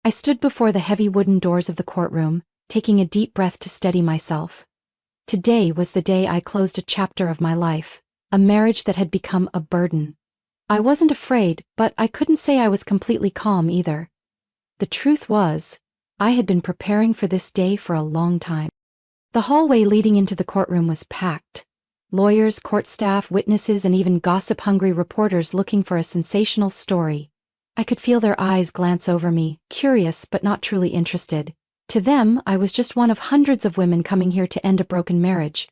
I stood before the heavy wooden doors of the courtroom, taking a deep breath to steady myself. Today was the day I closed a chapter of my life, a marriage that had become a burden. I wasn't afraid, but I couldn't say I was completely calm either. The truth was, I had been preparing for this day for a long time. The hallway leading into the courtroom was packed. Lawyers, court staff, witnesses, and even gossip-hungry reporters looking for a sensational story. I could feel their eyes glance over me, curious but not truly interested. To them, I was just one of hundreds of women coming here to end a broken marriage.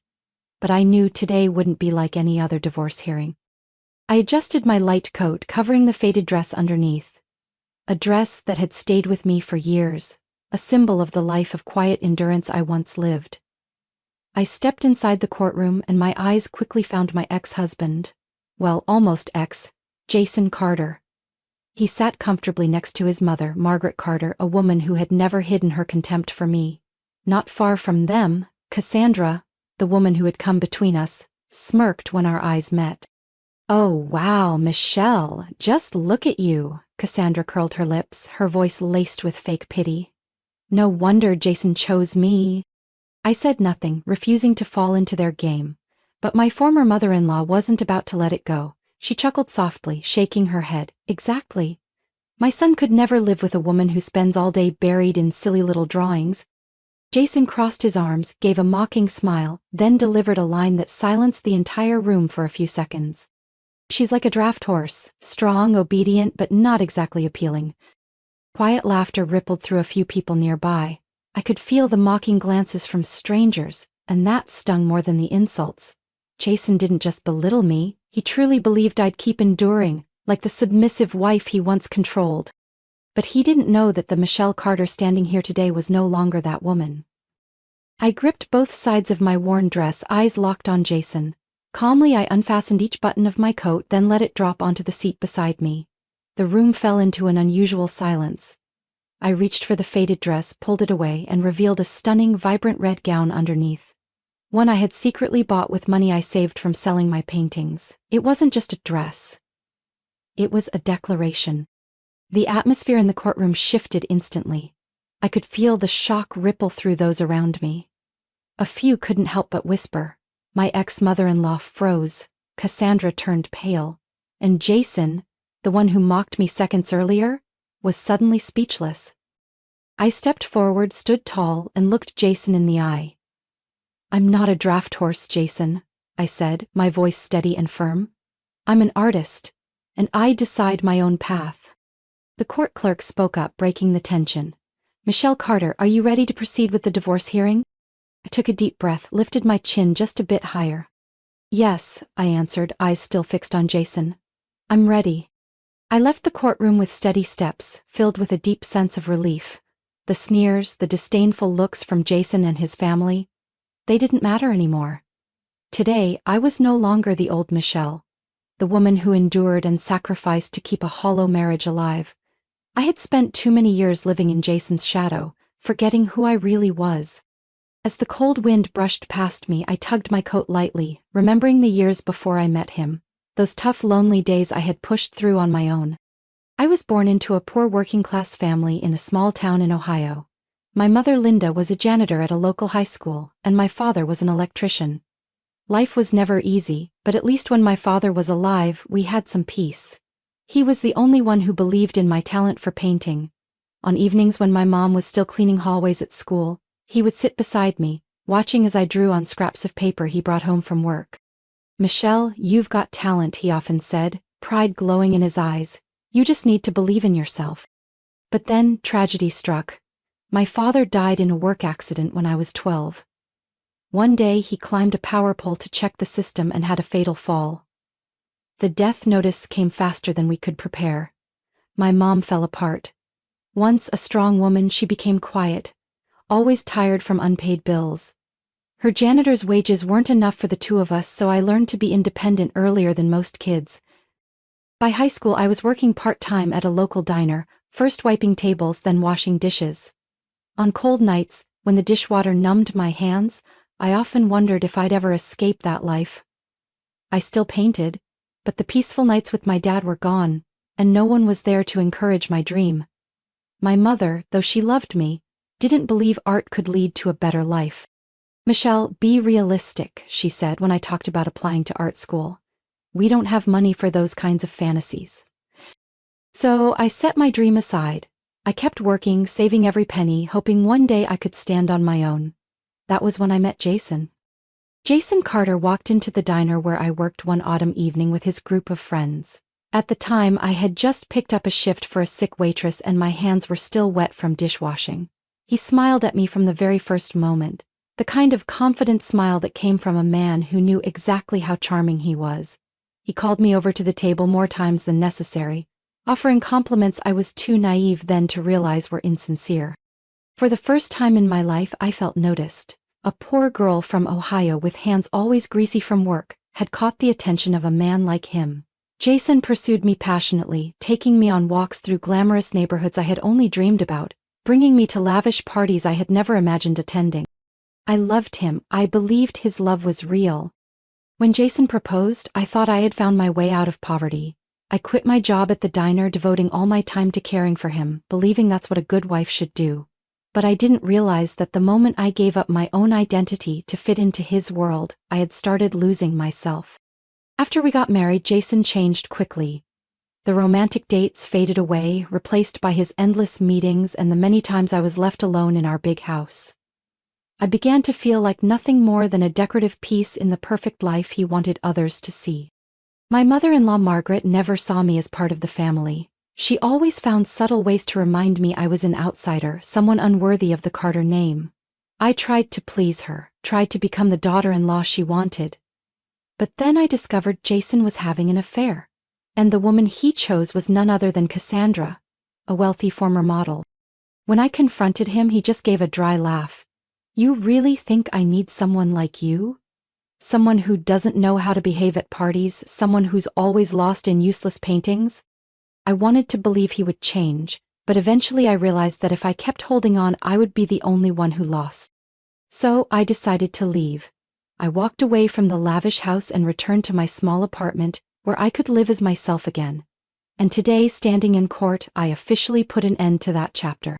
But I knew today wouldn't be like any other divorce hearing. I adjusted my light coat, covering the faded dress underneath. A dress that had stayed with me for years, a symbol of the life of quiet endurance I once lived. I stepped inside the courtroom and my eyes quickly found my ex-husband. Well, almost ex, Jason Carter. He sat comfortably next to his mother, Margaret Carter, a woman who had never hidden her contempt for me. Not far from them, Cassandra, the woman who had come between us, smirked when our eyes met. "Oh wow, Michelle, just look at you," Cassandra curled her lips, her voice laced with fake pity. "No wonder Jason chose me." I said nothing, refusing to fall into their game. But my former mother-in-law wasn't about to let it go. She chuckled softly, shaking her head. "Exactly. My son could never live with a woman who spends all day buried in silly little drawings." Jason crossed his arms, gave a mocking smile, then delivered a line that silenced the entire room for a few seconds. "She's like a draft horse, strong, obedient, but not exactly appealing." Quiet laughter rippled through a few people nearby. I could feel the mocking glances from strangers, and that stung more than the insults. Jason didn't just belittle me, he truly believed I'd keep enduring, like the submissive wife he once controlled. But he didn't know that the Michelle Carter standing here today was no longer that woman. I gripped both sides of my worn dress, eyes locked on Jason. Calmly I unfastened each button of my coat, then let it drop onto the seat beside me. The room fell into an unusual silence. I reached for the faded dress, pulled it away, and revealed a stunning, vibrant red gown underneath. One I had secretly bought with money I saved from selling my paintings. It wasn't just a dress. It was a declaration. The atmosphere in the courtroom shifted instantly. I could feel the shock ripple through those around me. A few couldn't help but whisper. My ex-mother-in-law froze, Cassandra turned pale, and Jason, the one who mocked me seconds earlier, was suddenly speechless. I stepped forward, stood tall, and looked Jason in the eye. "I'm not a draft horse, Jason," I said, my voice steady and firm. "I'm an artist, and I decide my own path." The court clerk spoke up, breaking the tension. "Michelle Carter, are you ready to proceed with the divorce hearing?" I took a deep breath, lifted my chin just a bit higher. "Yes," I answered, eyes still fixed on Jason. "I'm ready." I left the courtroom with steady steps, filled with a deep sense of relief. The sneers, the disdainful looks from Jason and his family, they didn't matter anymore. Today, I was no longer the old Michelle, the woman who endured and sacrificed to keep a hollow marriage alive. I had spent too many years living in Jason's shadow, forgetting who I really was. As the cold wind brushed past me, I tugged my coat lightly, remembering the years before I met him. Those tough, lonely days I had pushed through on my own. I was born into a poor working-class family in a small town in Ohio. My mother Linda was a janitor at a local high school, and my father was an electrician. Life was never easy, but at least when my father was alive, we had some peace. He was the only one who believed in my talent for painting. On evenings when my mom was still cleaning hallways at school, he would sit beside me, watching as I drew on scraps of paper he brought home from work. "Michelle, you've got talent," he often said, pride glowing in his eyes. "You just need to believe in yourself." But then tragedy struck. My father died in a work accident when I was 12. One day he climbed a power pole to check the system and had a fatal fall. The death notice came faster than we could prepare. My mom fell apart. Once a strong woman, she became quiet, always tired from unpaid bills. Her janitor's wages weren't enough for the two of us, so I learned to be independent earlier than most kids. By high school I was working part-time at a local diner, first wiping tables then washing dishes. On cold nights, when the dishwater numbed my hands, I often wondered if I'd ever escape that life. I still painted, but the peaceful nights with my dad were gone, and no one was there to encourage my dream. My mother, though she loved me, didn't believe art could lead to a better life. "Michelle, be realistic," she said when I talked about applying to art school. "We don't have money for those kinds of fantasies." So I set my dream aside. I kept working, saving every penny, hoping one day I could stand on my own. That was when I met Jason. Jason Carter walked into the diner where I worked one autumn evening with his group of friends. At the time, I had just picked up a shift for a sick waitress and my hands were still wet from dishwashing. He smiled at me from the very first moment, the kind of confident smile that came from a man who knew exactly how charming he was. He called me over to the table more times than necessary, offering compliments I was too naive then to realize were insincere. For the first time in my life, I felt noticed. A poor girl from Ohio with hands always greasy from work had caught the attention of a man like him. Jason pursued me passionately, taking me on walks through glamorous neighborhoods I had only dreamed about, bringing me to lavish parties I had never imagined attending. I loved him. I believed his love was real. When Jason proposed, I thought I had found my way out of poverty. I quit my job at the diner, devoting all my time to caring for him, believing that's what a good wife should do. But I didn't realize that the moment I gave up my own identity to fit into his world, I had started losing myself. After we got married, Jason changed quickly. The romantic dates faded away, replaced by his endless meetings and the many times I was left alone in our big house. I began to feel like nothing more than a decorative piece in the perfect life he wanted others to see. My mother-in-law Margaret never saw me as part of the family. She always found subtle ways to remind me I was an outsider, someone unworthy of the Carter name. I tried to please her, tried to become the daughter-in-law she wanted. But then I discovered Jason was having an affair. And the woman he chose was none other than Cassandra, a wealthy former model. When I confronted him, he just gave a dry laugh. "You really think I need someone like you? Someone who doesn't know how to behave at parties, someone who's always lost in useless paintings?" I wanted to believe he would change, but eventually I realized that if I kept holding on, I would be the only one who lost. So I decided to leave. I walked away from the lavish house and returned to my small apartment, where I could live as myself again. And today, standing in court, I officially put an end to that chapter.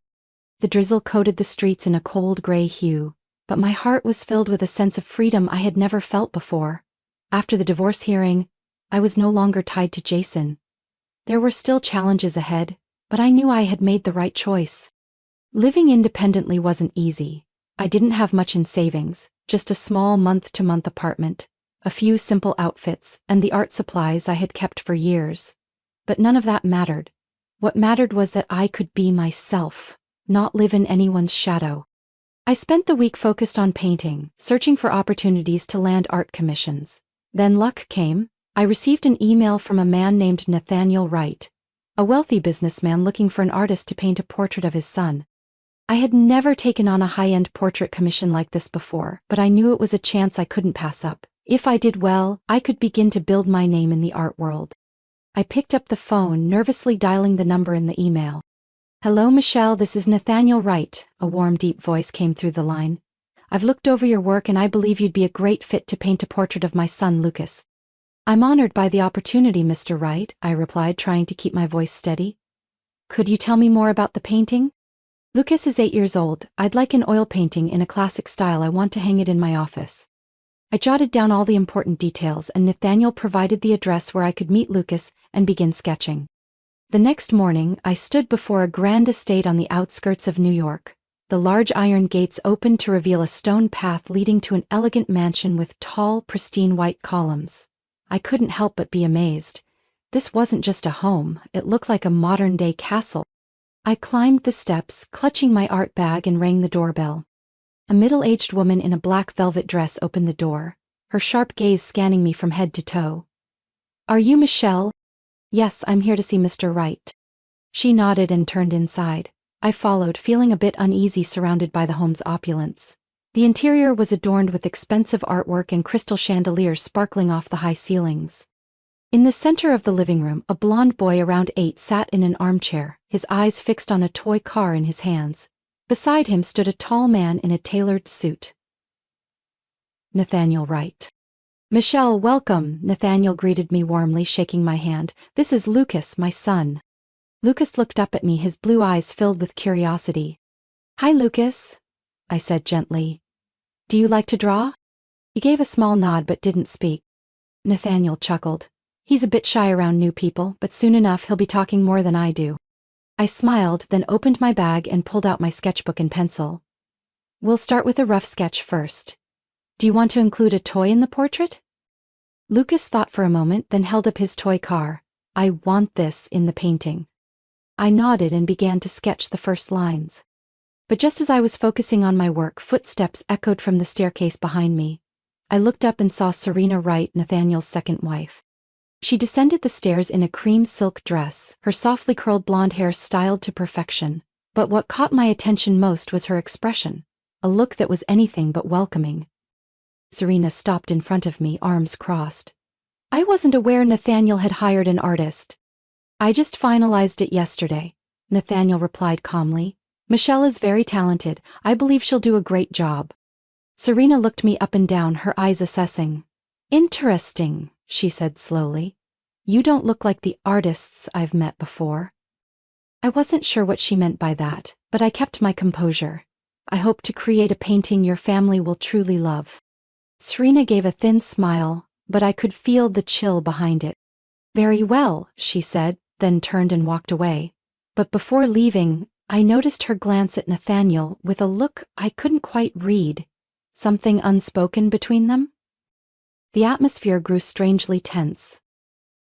The drizzle coated the streets in a cold gray hue, but my heart was filled with a sense of freedom I had never felt before. After the divorce hearing, I was no longer tied to Jason. There were still challenges ahead, but I knew I had made the right choice. Living independently wasn't easy. I didn't have much in savings, just a small month-to-month apartment, a few simple outfits, and the art supplies I had kept for years. But none of that mattered. What mattered was that I could be myself, not live in anyone's shadow. I spent the week focused on painting, searching for opportunities to land art commissions. Then luck came. I received an email from a man named Nathaniel Wright, a wealthy businessman looking for an artist to paint a portrait of his son. I had never taken on a high-end portrait commission like this before, but I knew it was a chance I couldn't pass up. If I did well, I could begin to build my name in the art world. I picked up the phone, nervously dialing the number in the email. "Hello, Michelle, this is Nathaniel Wright," a warm, deep voice came through the line. "I've looked over your work and I believe you'd be a great fit to paint a portrait of my son, Lucas." "I'm honored by the opportunity, Mr. Wright," I replied, trying to keep my voice steady. "Could you tell me more about the painting?" "Lucas is 8 years old. I'd like an oil painting in a classic style. I want to hang it in my office." I jotted down all the important details and Nathaniel provided the address where I could meet Lucas and begin sketching. The next morning, I stood before a grand estate on the outskirts of New York. The large iron gates opened to reveal a stone path leading to an elegant mansion with tall, pristine white columns. I couldn't help but be amazed. This wasn't just a home, it looked like a modern-day castle. I climbed the steps, clutching my art bag, and rang the doorbell. A middle-aged woman in a black velvet dress opened the door, her sharp gaze scanning me from head to toe. "Are you Michelle?" "Yes, I'm here to see Mr. Wright." She nodded and turned inside. I followed, feeling a bit uneasy surrounded by the home's opulence. The interior was adorned with expensive artwork and crystal chandeliers sparkling off the high ceilings. In the center of the living room, a blond boy around 8 sat in an armchair, his eyes fixed on a toy car in his hands. Beside him stood a tall man in a tailored suit. Nathaniel Wright. "Michelle, welcome," Nathaniel greeted me warmly, shaking my hand. "This is Lucas, my son." Lucas looked up at me, his blue eyes filled with curiosity. "Hi, Lucas," I said gently. "Do you like to draw?" He gave a small nod but didn't speak. Nathaniel chuckled. "He's a bit shy around new people, but soon enough he'll be talking more than I do." I smiled, then opened my bag and pulled out my sketchbook and pencil. "We'll start with a rough sketch first. Do you want to include a toy in the portrait?" Lucas thought for a moment, then held up his toy car. "I want this in the painting." I nodded and began to sketch the first lines. But just as I was focusing on my work, footsteps echoed from the staircase behind me. I looked up and saw Serena Wright, Nathaniel's second wife. She descended the stairs in a cream silk dress, her softly curled blonde hair styled to perfection. But what caught my attention most was her expression, a look that was anything but welcoming. Serena stopped in front of me, arms crossed. "I wasn't aware Nathaniel had hired an artist." "I just finalized it yesterday," Nathaniel replied calmly. "Michelle is very talented. I believe she'll do a great job." Serena looked me up and down, her eyes assessing. "Interesting," she said slowly. "You don't look like the artists I've met before." I wasn't sure what she meant by that, but I kept my composure. "I hope to create a painting your family will truly love." Serena gave a thin smile, but I could feel the chill behind it. "Very well," she said, then turned and walked away. But before leaving, I noticed her glance at Nathaniel with a look I couldn't quite read. Something unspoken between them? The atmosphere grew strangely tense.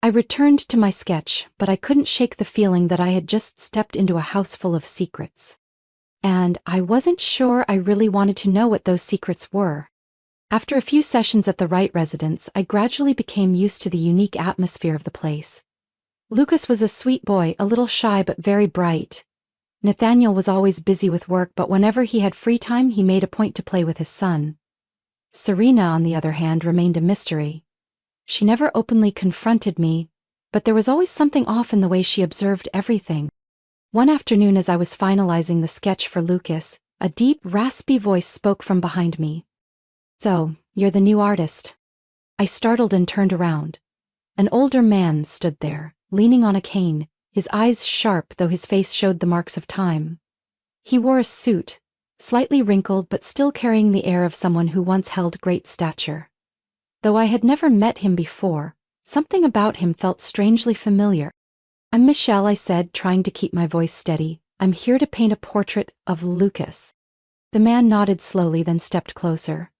I returned to my sketch, but I couldn't shake the feeling that I had just stepped into a house full of secrets. And I wasn't sure I really wanted to know what those secrets were. After a few sessions at the Wright residence, I gradually became used to the unique atmosphere of the place. Lucas was a sweet boy, a little shy but very bright. Nathaniel was always busy with work, but whenever he had free time, he made a point to play with his son. Serena, on the other hand, remained a mystery. She never openly confronted me, but there was always something off in the way she observed everything. One afternoon, as I was finalizing the sketch for Lucas, a deep, raspy voice spoke from behind me. "So, you're the new artist." I startled and turned around. An older man stood there, leaning on a cane, his eyes sharp though his face showed the marks of time. He wore a suit, slightly wrinkled but still carrying the air of someone who once held great stature. Though I had never met him before, something about him felt strangely familiar. "I'm Michelle," I said, trying to keep my voice steady. "I'm here to paint a portrait of Lucas." The man nodded slowly, then stepped closer.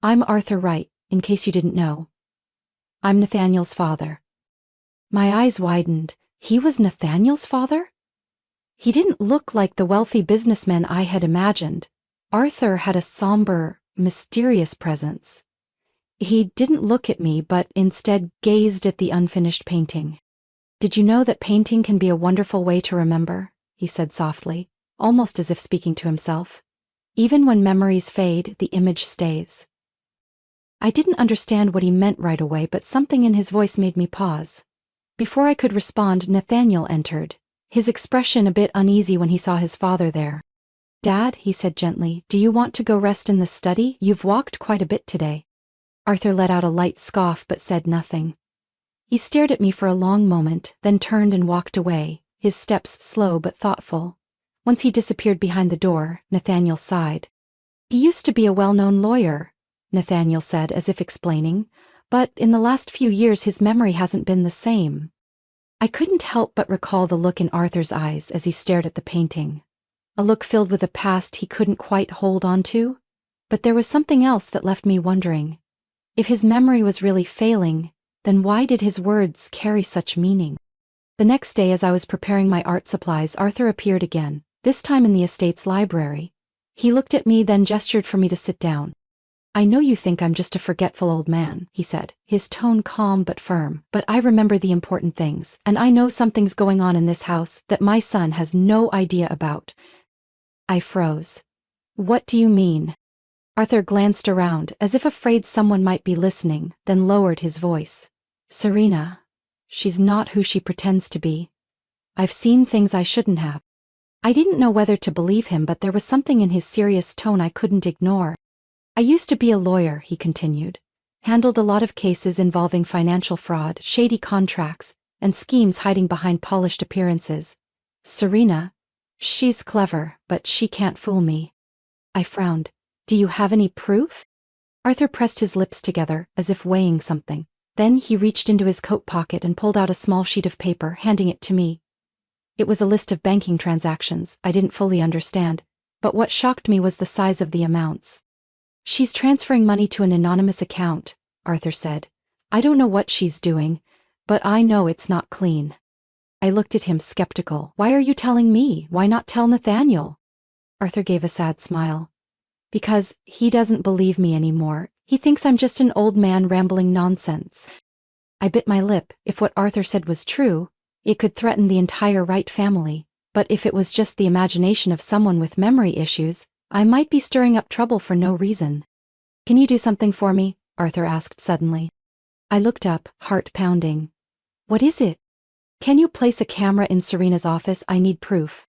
"I'm Arthur Wright, in case you didn't know. I'm Nathaniel's father." My eyes widened. He was Nathaniel's father? He didn't look like the wealthy businessman I had imagined. Arthur had a somber, mysterious presence. He didn't look at me, but instead gazed at the unfinished painting. "Did you know that painting can be a wonderful way to remember?" he said softly, almost as if speaking to himself. "Even when memories fade, the image stays." I didn't understand what he meant right away, but something in his voice made me pause. Before I could respond, Nathaniel entered, his expression a bit uneasy when he saw his father there. "Dad," he said gently, "do you want to go rest in the study? You've walked quite a bit today." Arthur let out a light scoff but said nothing. He stared at me for a long moment, then turned and walked away, his steps slow but thoughtful. Once he disappeared behind the door, Nathaniel sighed. "He used to be a well-known lawyer," Nathaniel said as if explaining, "but in the last few years his memory hasn't been the same." I couldn't help but recall the look in Arthur's eyes as he stared at the painting. A look filled with a past he couldn't quite hold on to. But there was something else that left me wondering. If his memory was really failing, then why did his words carry such meaning? The next day, as I was preparing my art supplies, Arthur appeared again, this time in the estate's library. He looked at me, then gestured for me to sit down. "I know you think I'm just a forgetful old man," he said, his tone calm but firm, "but I remember the important things, and I know something's going on in this house that my son has no idea about." I froze. "What do you mean?" Arthur glanced around, as if afraid someone might be listening, then lowered his voice. "Serena, she's not who she pretends to be. I've seen things I shouldn't have." I didn't know whether to believe him, but there was something in his serious tone I couldn't ignore. "I used to be a lawyer," he continued. "Handled a lot of cases involving financial fraud, shady contracts, and schemes hiding behind polished appearances. Serena, she's clever, but she can't fool me. I frowned. Do you have any proof? Arthur pressed his lips together, as if weighing something. Then he reached into his coat pocket and pulled out a small sheet of paper, handing it to me. It was a list of banking transactions I didn't fully understand, but what shocked me was the size of the amounts. She's transferring money to an anonymous account, Arthur said. I don't know what she's doing, but I know it's not clean. I looked at him skeptical. Why are you telling me? Why not tell Nathaniel? Arthur gave a sad smile. Because he doesn't believe me anymore. He thinks I'm just an old man rambling nonsense. I bit my lip. If what Arthur said was true, it could threaten the entire Wright family, but if it was just the imagination of someone with memory issues, I might be stirring up trouble for no reason. Can you do something for me? Arthur asked suddenly. I looked up, heart pounding. What is it? Can you place a camera in Serena's office? I need proof.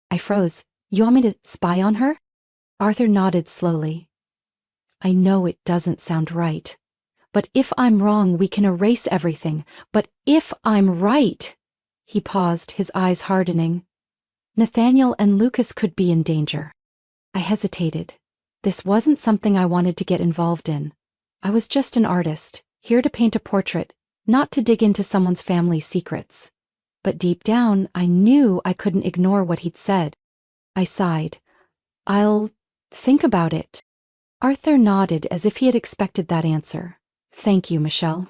I froze. You want me to spy on her? Arthur nodded slowly. I know it doesn't sound right. But if I'm wrong, we can erase everything. But if I'm right... He paused, his eyes hardening. Nathaniel and Lucas could be in danger. I hesitated. This wasn't something I wanted to get involved in. I was just an artist, here to paint a portrait, not to dig into someone's family secrets. But deep down, I knew I couldn't ignore what he'd said. I sighed. I'll think about it. Arthur nodded as if he had expected that answer. Thank you, Michelle.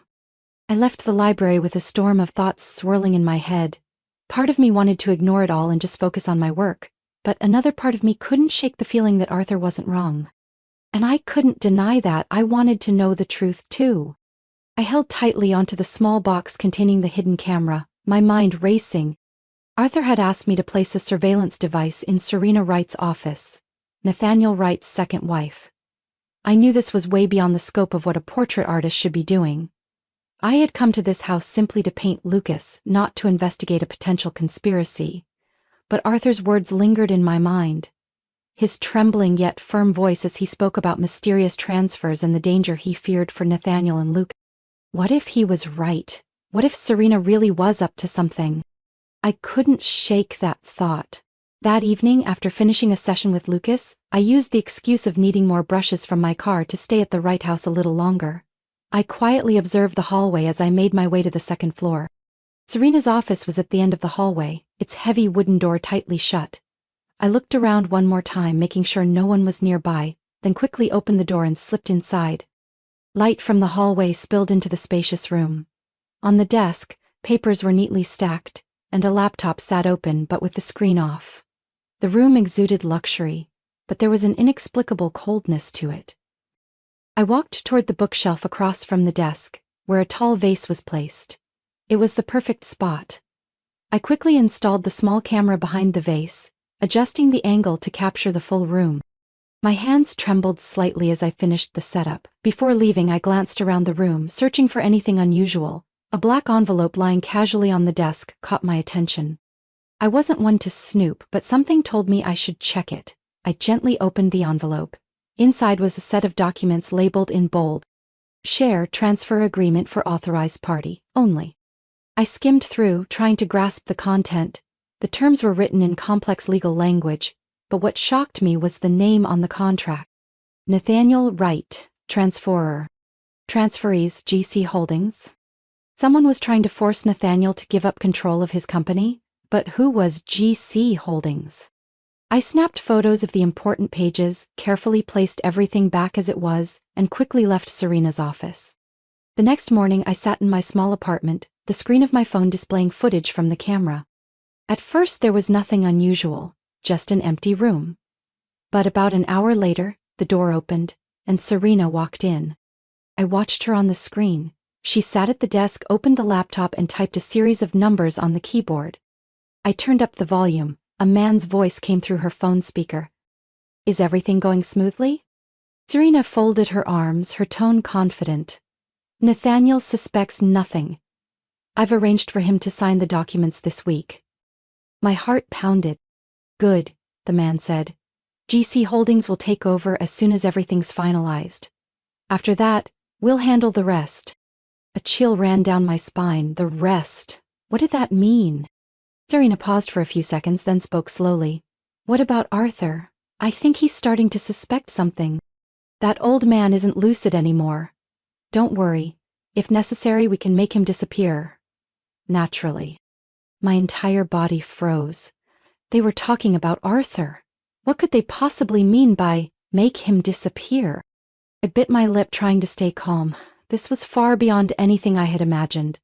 I left the library with a storm of thoughts swirling in my head. Part of me wanted to ignore it all and just focus on my work, but another part of me couldn't shake the feeling that Arthur wasn't wrong. And I couldn't deny that. I wanted to know the truth too. I held tightly onto the small box containing the hidden camera, my mind racing. Arthur had asked me to place a surveillance device in Serena Wright's office, Nathaniel Wright's second wife. I knew this was way beyond the scope of what a portrait artist should be doing. I had come to this house simply to paint Lucas, not to investigate a potential conspiracy. But Arthur's words lingered in my mind. His trembling yet firm voice as he spoke about mysterious transfers and the danger he feared for Nathaniel and Lucas. What if he was right? What if Serena really was up to something? I couldn't shake that thought. That evening, after finishing a session with Lucas, I used the excuse of needing more brushes from my car to stay at the Wright house a little longer. I quietly observed the hallway as I made my way to the second floor. Serena's office was at the end of the hallway, its heavy wooden door tightly shut. I looked around one more time, making sure no one was nearby, then quickly opened the door and slipped inside. Light from the hallway spilled into the spacious room. On the desk, papers were neatly stacked, and a laptop sat open but with the screen off. The room exuded luxury, but there was an inexplicable coldness to it. I walked toward the bookshelf across from the desk, where a tall vase was placed. It was the perfect spot. I quickly installed the small camera behind the vase, adjusting the angle to capture the full room. My hands trembled slightly as I finished the setup. Before leaving, I glanced around the room, searching for anything unusual. A black envelope lying casually on the desk caught my attention. I wasn't one to snoop, but something told me I should check it. I gently opened the envelope. Inside was a set of documents labeled in bold. Share transfer agreement for authorized party, only. I skimmed through, trying to grasp the content. The terms were written in complex legal language, but what shocked me was the name on the contract. Nathaniel Wright, transferor. Transferees GC Holdings. Someone was trying to force Nathaniel to give up control of his company, but who was GC Holdings? I snapped photos of the important pages, carefully placed everything back as it was, and quickly left Serena's office. The next morning I sat in my small apartment, the screen of my phone displaying footage from the camera. At first there was nothing unusual, just an empty room. But about an hour later, the door opened, and Serena walked in. I watched her on the screen. She sat at the desk, opened the laptop, and typed a series of numbers on the keyboard. I turned up the volume. A man's voice came through her phone speaker. Is everything going smoothly? Serena folded her arms, her tone confident. Nathaniel suspects nothing. I've arranged for him to sign the documents this week. My heart pounded. Good, the man said. GC Holdings will take over as soon as everything's finalized. After that, we'll handle the rest. A chill ran down my spine. The rest. What did that mean? Serena paused for a few seconds, then spoke slowly. What about Arthur? I think he's starting to suspect something. That old man isn't lucid anymore. Don't worry. If necessary, we can make him disappear. Naturally. My entire body froze. They were talking about Arthur. What could they possibly mean by make him disappear? I bit my lip, trying to stay calm. This was far beyond anything I had imagined.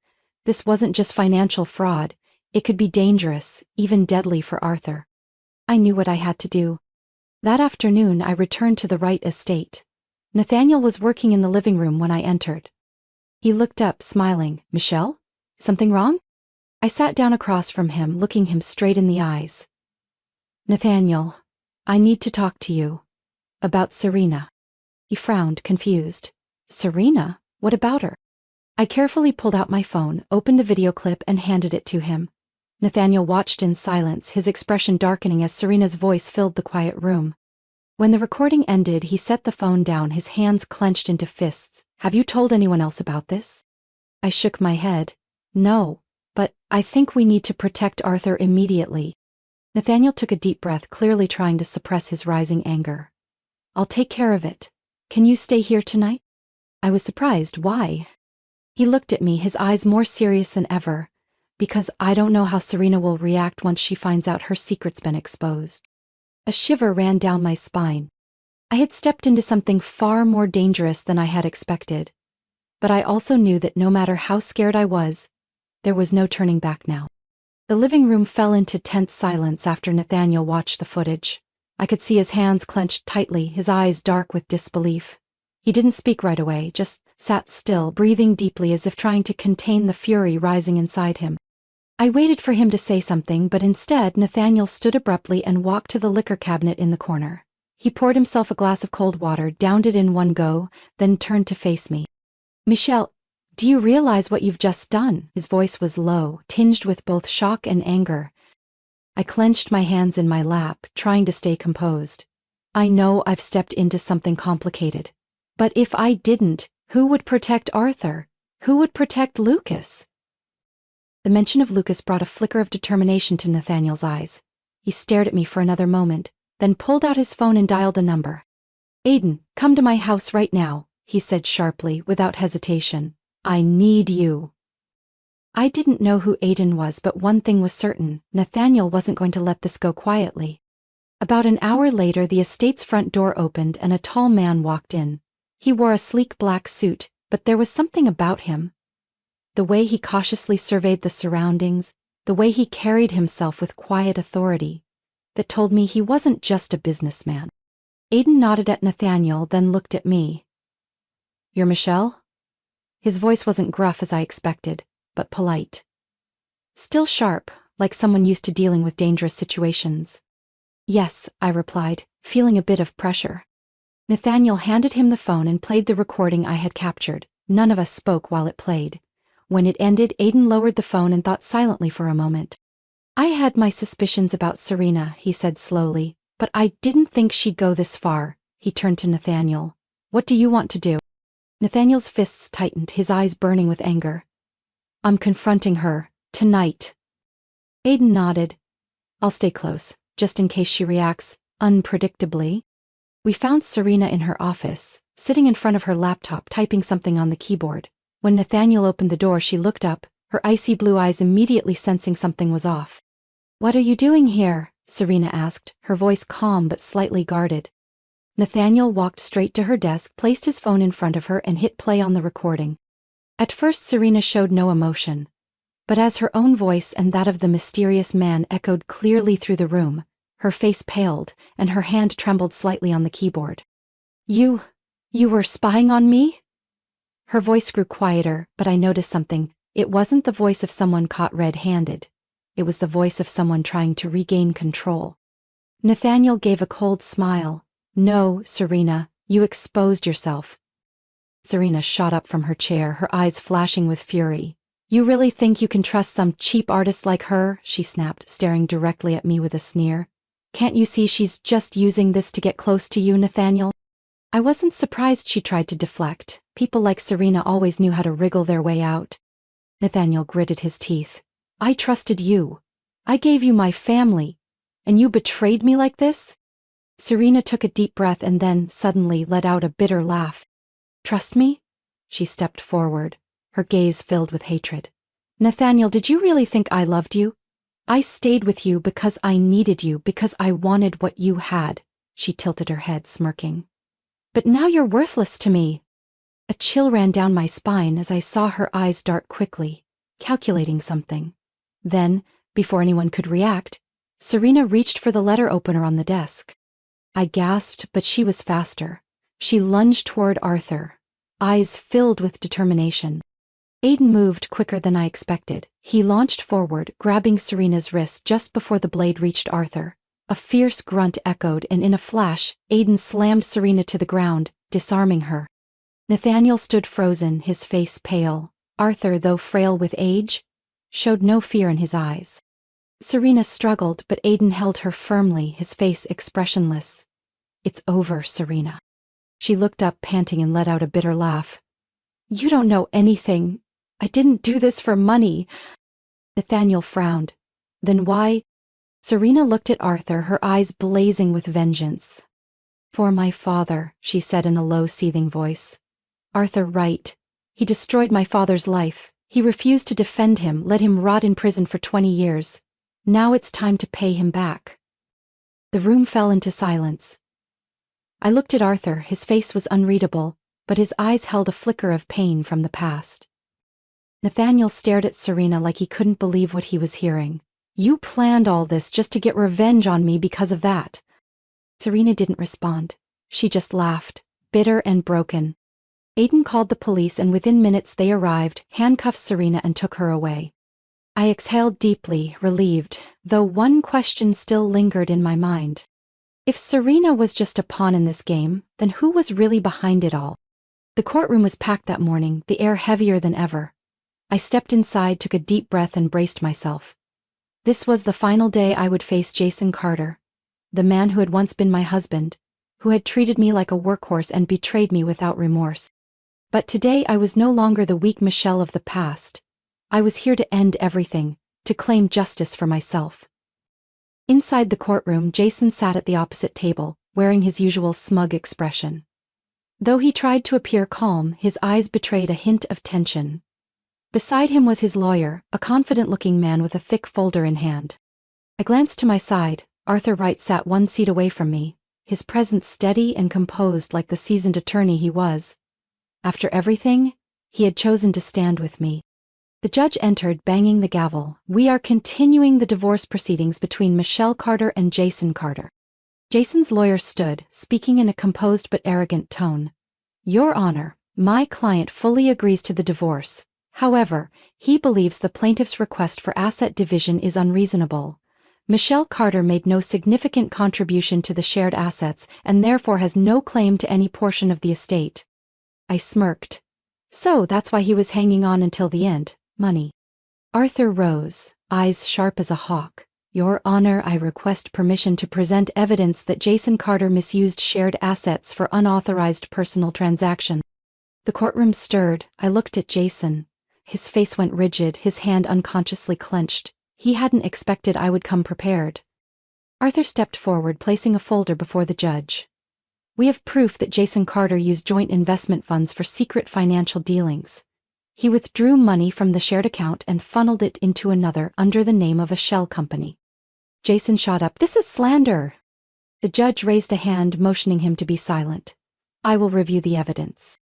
This wasn't just financial fraud. It could be dangerous, even deadly for Arthur. I knew what I had to do. That afternoon, I returned to the Wright estate. Nathaniel was working in the living room when I entered. He looked up, smiling. Michelle? Something wrong? I sat down across from him, looking him straight in the eyes. Nathaniel, I need to talk to you. About Serena. He frowned, confused. Serena? What about her? I carefully pulled out my phone, opened the video clip, and handed it to him. Nathaniel watched in silence, his expression darkening as Serena's voice filled the quiet room. When the recording ended, he set the phone down, his hands clenched into fists. Have you told anyone else about this? I shook my head. No, but I think we need to protect Arthur immediately. Nathaniel took a deep breath, clearly trying to suppress his rising anger. I'll take care of it. Can you stay here tonight? I was surprised. Why? He looked at me, his eyes more serious than ever. Because I don't know how Serena will react once she finds out her secret's been exposed. A shiver ran down my spine. I had stepped into something far more dangerous than I had expected. But I also knew that no matter how scared I was, there was no turning back now. The living room fell into tense silence after Nathaniel watched the footage. I could see his hands clenched tightly, his eyes dark with disbelief. He didn't speak right away, just sat still, breathing deeply as if trying to contain the fury rising inside him. I waited for him to say something, but instead Nathaniel stood abruptly and walked to the liquor cabinet in the corner. He poured himself a glass of cold water, downed it in one go, then turned to face me. Michelle, do you realize what you've just done? His voice was low, tinged with both shock and anger. I clenched my hands in my lap, trying to stay composed. I know I've stepped into something complicated. But if I didn't, who would protect Arthur? Who would protect Lucas? The mention of Lucas brought a flicker of determination to Nathaniel's eyes. He stared at me for another moment, then pulled out his phone and dialed a number. Aiden, come to my house right now, he said sharply, without hesitation. I need you. I didn't know who Aiden was, but one thing was certain, Nathaniel wasn't going to let this go quietly. About an hour later, the estate's front door opened and a tall man walked in. He wore a sleek black suit, but there was something about him. The way he cautiously surveyed the surroundings, the way he carried himself with quiet authority, that told me he wasn't just a businessman. Aiden nodded at Nathaniel, then looked at me. You're Michelle? His voice wasn't gruff as I expected, but polite. Still sharp, like someone used to dealing with dangerous situations. Yes, I replied, feeling a bit of pressure. Nathaniel handed him the phone and played the recording I had captured. None of us spoke while it played. When it ended, Aiden lowered the phone and thought silently for a moment. I had my suspicions about Serena, he said slowly, but I didn't think she'd go this far. He turned to Nathaniel. What do you want to do? Nathaniel's fists tightened, his eyes burning with anger. I'm confronting her, tonight. Aiden nodded. I'll stay close, just in case she reacts unpredictably. We found Serena in her office, sitting in front of her laptop typing something on the keyboard. When Nathaniel opened the door, she looked up, her icy blue eyes immediately sensing something was off. What are you doing here? Serena asked, her voice calm but slightly guarded. Nathaniel walked straight to her desk, placed his phone in front of her, and hit play on the recording. At first, Serena showed no emotion. But as her own voice and that of the mysterious man echoed clearly through the room, her face paled, and her hand trembled slightly on the keyboard. You were spying on me? Her voice grew quieter, but I noticed something. It wasn't the voice of someone caught red-handed. It was the voice of someone trying to regain control. Nathaniel gave a cold smile. No, Serena, you exposed yourself. Serena shot up from her chair, her eyes flashing with fury. You really think you can trust some cheap artist like her? She snapped, staring directly at me with a sneer. Can't you see she's just using this to get close to you, Nathaniel? I wasn't surprised she tried to deflect. People like Serena always knew how to wriggle their way out. Nathaniel gritted his teeth. I trusted you. I gave you my family. And you betrayed me like this? Serena took a deep breath and then suddenly let out a bitter laugh. Trust me? She stepped forward, her gaze filled with hatred. Nathaniel, did you really think I loved you? I stayed with you because I needed you, because I wanted what you had. She tilted her head, smirking. But now you're worthless to me. A chill ran down my spine as I saw her eyes dart quickly, calculating something. Then, before anyone could react, Serena reached for the letter opener on the desk. I gasped, but she was faster. She lunged toward Arthur, eyes filled with determination. Aiden moved quicker than I expected. He launched forward, grabbing Serena's wrist just before the blade reached Arthur. A fierce grunt echoed, and in a flash, Aiden slammed Serena to the ground, disarming her. Nathaniel stood frozen, his face pale. Arthur, though frail with age, showed no fear in his eyes. Serena struggled, but Aiden held her firmly, his face expressionless. It's over, Serena. She looked up, panting, and let out a bitter laugh. You don't know anything. I didn't do this for money. Nathaniel frowned. Then why? Serena looked at Arthur, her eyes blazing with vengeance. For my father, she said in a low, seething voice. Arthur Wright. He destroyed my father's life. He refused to defend him, let him rot in prison for 20 years. Now it's time to pay him back. The room fell into silence. I looked at Arthur, his face was unreadable, but his eyes held a flicker of pain from the past. Nathaniel stared at Serena like he couldn't believe what he was hearing. You planned all this just to get revenge on me because of that. Serena didn't respond. She just laughed, bitter and broken. Aiden called the police, and within minutes they arrived, handcuffed Serena, and took her away. I exhaled deeply, relieved, though one question still lingered in my mind. If Serena was just a pawn in this game, then who was really behind it all? The courtroom was packed that morning, the air heavier than ever. I stepped inside, took a deep breath, and braced myself. This was the final day I would face Jason Carter, the man who had once been my husband, who had treated me like a workhorse and betrayed me without remorse. But today I was no longer the weak Michelle of the past. I was here to end everything, to claim justice for myself. Inside the courtroom, Jason sat at the opposite table, wearing his usual smug expression. Though he tried to appear calm, his eyes betrayed a hint of tension. Beside him was his lawyer, a confident-looking man with a thick folder in hand. I glanced to my side. Arthur Wright sat one seat away from me, his presence steady and composed like the seasoned attorney he was. After everything, he had chosen to stand with me. The judge entered, banging the gavel. We are continuing the divorce proceedings between Michelle Carter and Jason Carter. Jason's lawyer stood, speaking in a composed but arrogant tone. Your Honor, my client fully agrees to the divorce. However, he believes the plaintiff's request for asset division is unreasonable. Michelle Carter made no significant contribution to the shared assets and therefore has no claim to any portion of the estate. I smirked. So that's why he was hanging on until the end, money. Arthur rose, eyes sharp as a hawk. Your Honor, I request permission to present evidence that Jason Carter misused shared assets for unauthorized personal transaction. The courtroom stirred. I looked at Jason. His face went rigid, his hand unconsciously clenched. He hadn't expected I would come prepared. Arthur stepped forward, placing a folder before the judge. We have proof that Jason Carter used joint investment funds for secret financial dealings. He withdrew money from the shared account and funneled it into another under the name of a shell company. Jason shot up. This is slander. The judge raised a hand, motioning him to be silent. I will review the evidence.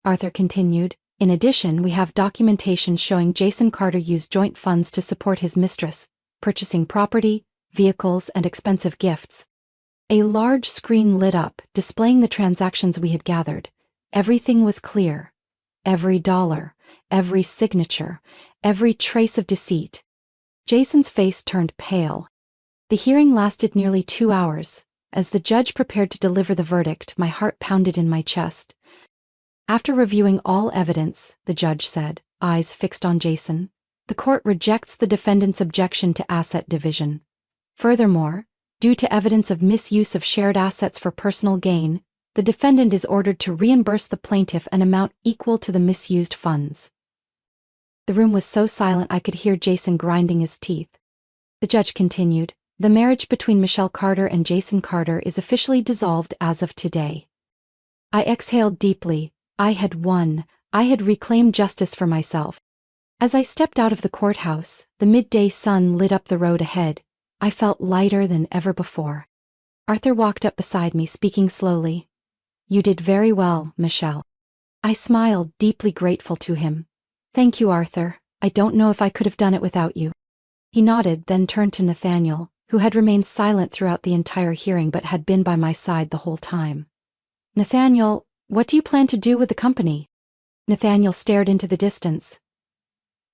Arthur continued. In addition, we have documentation showing Jason Carter used joint funds to support his mistress, purchasing property, vehicles, and expensive gifts. A large screen lit up, displaying the transactions we had gathered. Everything was clear. Every dollar, every signature, every trace of deceit. Jason's face turned pale. The hearing lasted nearly 2 hours. As the judge prepared to deliver the verdict, my heart pounded in my chest. After reviewing all evidence, the judge said, eyes fixed on Jason, the court rejects the defendant's objection to asset division. Furthermore, due to evidence of misuse of shared assets for personal gain, the defendant is ordered to reimburse the plaintiff an amount equal to the misused funds. The room was so silent I could hear Jason grinding his teeth. The judge continued, "The marriage between Michelle Carter and Jason Carter is officially dissolved as of today." I exhaled deeply. I had won. I had reclaimed justice for myself. As I stepped out of the courthouse, the midday sun lit up the road ahead. I felt lighter than ever before. Arthur walked up beside me, speaking slowly. "You did very well, Michelle." I smiled, deeply grateful to him. "Thank you, Arthur. I don't know if I could have done it without you." He nodded, then turned to Nathaniel, who had remained silent throughout the entire hearing but had been by my side the whole time. "Nathaniel, what do you plan to do with the company?" Nathaniel stared into the distance.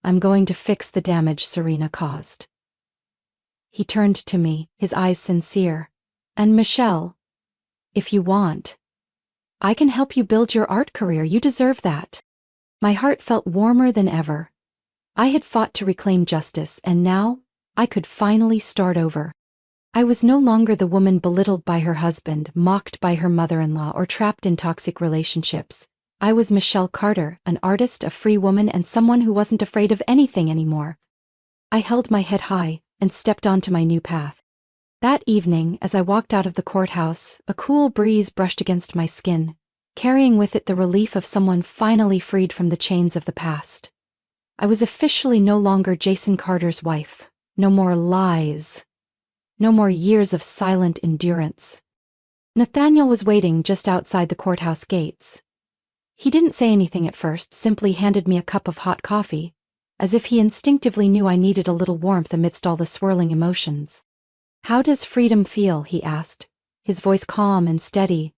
"I'm going to fix the damage Serena caused." He turned to me, his eyes sincere. "And Michelle, if you want, I can help you build your art career. You deserve that." My heart felt warmer than ever. I had fought to reclaim justice, and now I could finally start over. I was no longer the woman belittled by her husband, mocked by her mother-in-law, or trapped in toxic relationships. I was Michelle Carter, an artist, a free woman, and someone who wasn't afraid of anything anymore. I held my head high and stepped onto my new path. That evening, as I walked out of the courthouse, a cool breeze brushed against my skin, carrying with it the relief of someone finally freed from the chains of the past. I was officially no longer Jason Carter's wife. No more lies. No more years of silent endurance. Nathaniel was waiting just outside the courthouse gates. He didn't say anything at first, simply handed me a cup of hot coffee, as if he instinctively knew I needed a little warmth amidst all the swirling emotions. "How does freedom feel?" he asked, his voice calm and steady.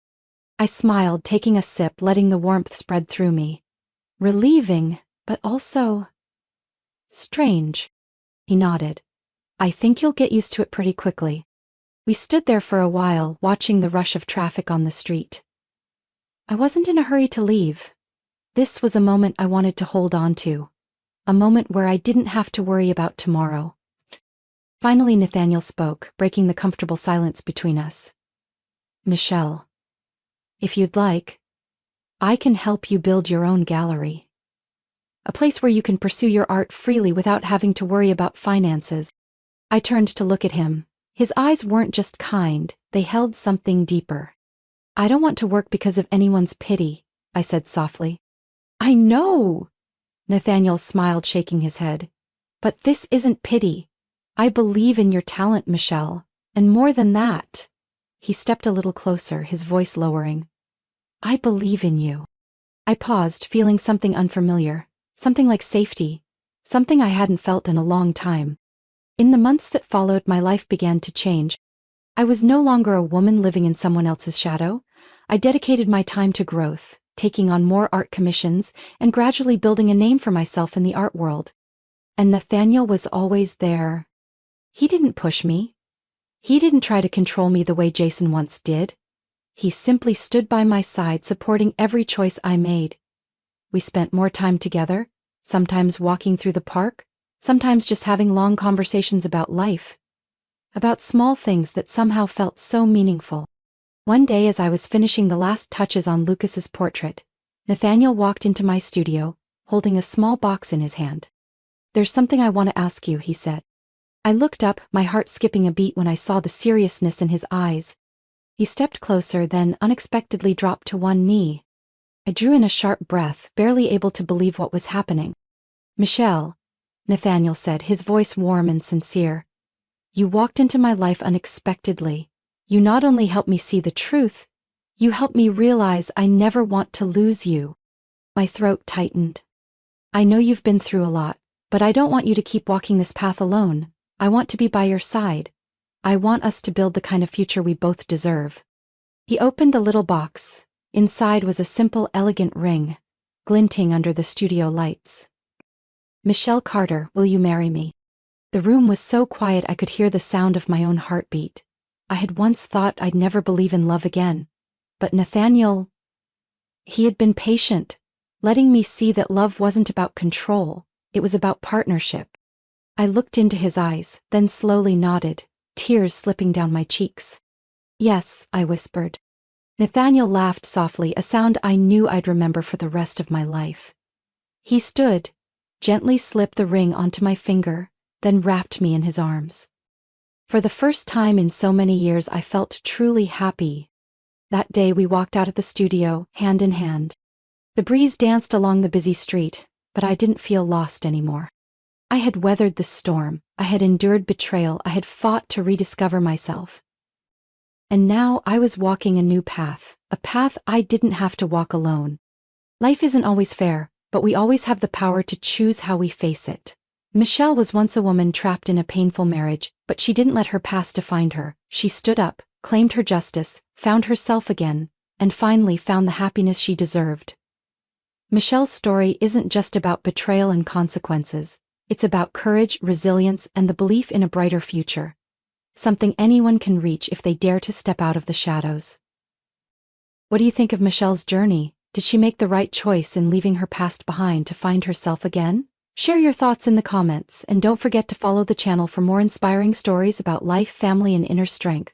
I smiled, taking a sip, letting the warmth spread through me. "Relieving, but also strange." He nodded. "I think you'll get used to it pretty quickly." We stood there for a while, watching the rush of traffic on the street. I wasn't in a hurry to leave. This was a moment I wanted to hold on to. A moment where I didn't have to worry about tomorrow. Finally, Nathaniel spoke, breaking the comfortable silence between us. "Michelle, if you'd like, I can help you build your own gallery. A place where you can pursue your art freely without having to worry about finances." I turned to look at him. His eyes weren't just kind, they held something deeper. "I don't want to work because of anyone's pity," I said softly. "I know!" Nathaniel smiled, shaking his head. "But this isn't pity. I believe in your talent, Michelle, and more than that." He stepped a little closer, his voice lowering. "I believe in you." I paused, feeling something unfamiliar, something like safety, something I hadn't felt in a long time. In the months that followed, my life began to change. I was no longer a woman living in someone else's shadow. I dedicated my time to growth, taking on more art commissions, and gradually building a name for myself in the art world. And Nathaniel was always there. He didn't push me. He didn't try to control me the way Jason once did. He simply stood by my side, supporting every choice I made. We spent more time together, sometimes walking through the park, sometimes just having long conversations about life, about small things that somehow felt so meaningful. One day, as I was finishing the last touches on Lucas's portrait, Nathaniel walked into my studio, holding a small box in his hand. "There's something I want to ask you," he said. I looked up, my heart skipping a beat when I saw the seriousness in his eyes. He stepped closer, then unexpectedly dropped to one knee. I drew in a sharp breath, barely able to believe what was happening. "Michelle," Nathaniel said, his voice warm and sincere, "you walked into my life unexpectedly. You not only helped me see the truth, you helped me realize I never want to lose you." My throat tightened. "I know you've been through a lot, but I don't want you to keep walking this path alone. I want to be by your side. I want us to build the kind of future we both deserve." He opened the little box. Inside was a simple, elegant ring, glinting under the studio lights. "Michelle Carter, will you marry me?" The room was so quiet I could hear the sound of my own heartbeat. I had once thought I'd never believe in love again. But Nathaniel, he had been patient, letting me see that love wasn't about control, it was about partnership. I looked into his eyes, then slowly nodded, tears slipping down my cheeks. "Yes," I whispered. Nathaniel laughed softly, a sound I knew I'd remember for the rest of my life. He stood, gently slipped the ring onto my finger, then wrapped me in his arms. For the first time in so many years, I felt truly happy. That day we walked out of the studio, hand in hand. The breeze danced along the busy street, but I didn't feel lost anymore. I had weathered the storm, I had endured betrayal, I had fought to rediscover myself. And now I was walking a new path, a path I didn't have to walk alone. Life isn't always fair, but we always have the power to choose how we face it. Michelle was once a woman trapped in a painful marriage, but she didn't let her past define her. She stood up, claimed her justice, found herself again, and finally found the happiness she deserved. Michelle's story isn't just about betrayal and consequences. It's about courage, resilience, and the belief in a brighter future. Something anyone can reach if they dare to step out of the shadows. What do you think of Michelle's journey? Did she make the right choice in leaving her past behind to find herself again? Share your thoughts in the comments, and don't forget to follow the channel for more inspiring stories about life, family, and inner strength.